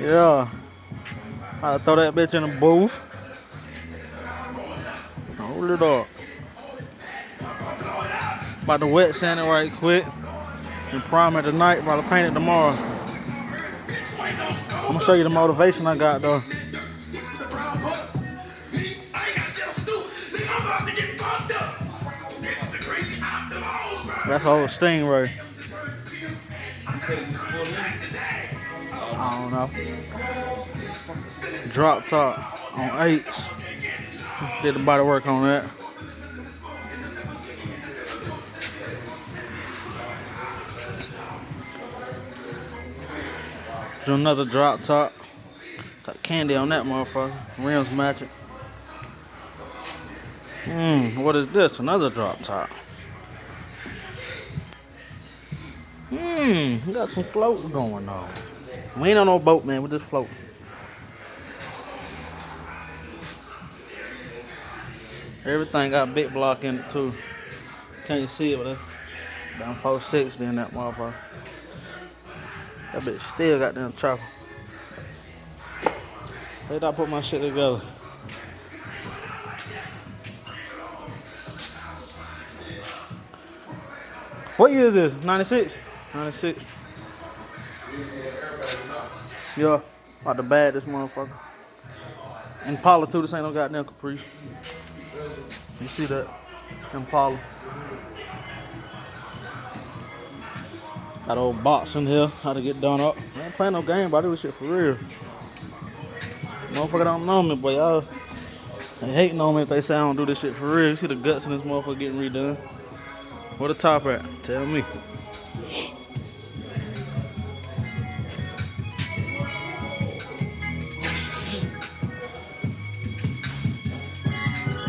Yeah. I throw that bitch in the booth. Hold it up. About to wet sand it right quick. And prime it tonight, probably paint it tomorrow. I'm gonna show you the motivation I got though. That's old Stingray. I don't know. Drop top on 8. Did the body work on that. Do another drop top. Got candy on that motherfucker. Rims matching. What is this? Another drop top. We got some floating going on. We ain't on no boat, man. We're just floating. Everything got big block in it too. Can't see it, but that's down 460 in that motherfucker. That bitch still got them chopper. Where did I put my shit together? What year is this? 96? 96. Yeah, about to bag this motherfucker. Impala too, this ain't no goddamn Caprice. You see that? Impala. Got old box in here, how to get done up. I ain't playing no game, but I do this shit for real. Motherfucker don't know me, but y'all they hating on me if they say I don't do this shit for real. You see the guts in this motherfucker getting redone. Where the top at? Tell me.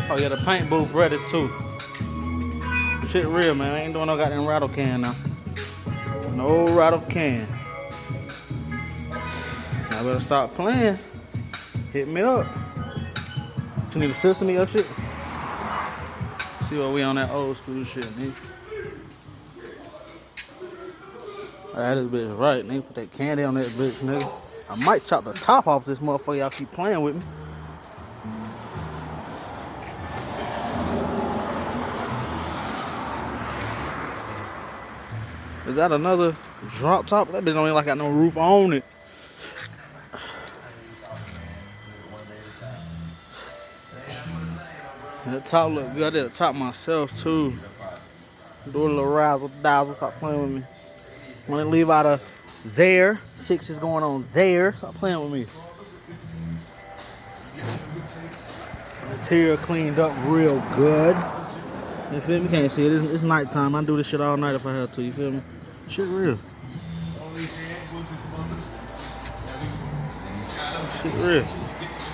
Oh yeah, the paint booth ready too. Shit real, man. I ain't doing no goddamn rattle can now. No rattle can. I better stop playing. Hit me up. You need a system in your shit? See what we on that old school shit, nigga. That this bitch right, nigga. Put that candy on that bitch, nigga. I might chop the top off this motherfucker. Y'all keep playing with me. Is that another drop top? That bitch don't even like got no roof on it. That top look good. I did the top myself too. Do a little razzle dazzle. Stop playing with me. When I leave out of there, 6 is going on there. Stop playing with me. Material cleaned up real good. You feel me? Can't see it. It's nighttime. I do this shit all night if I have to. You feel me? Shit real. Shit real.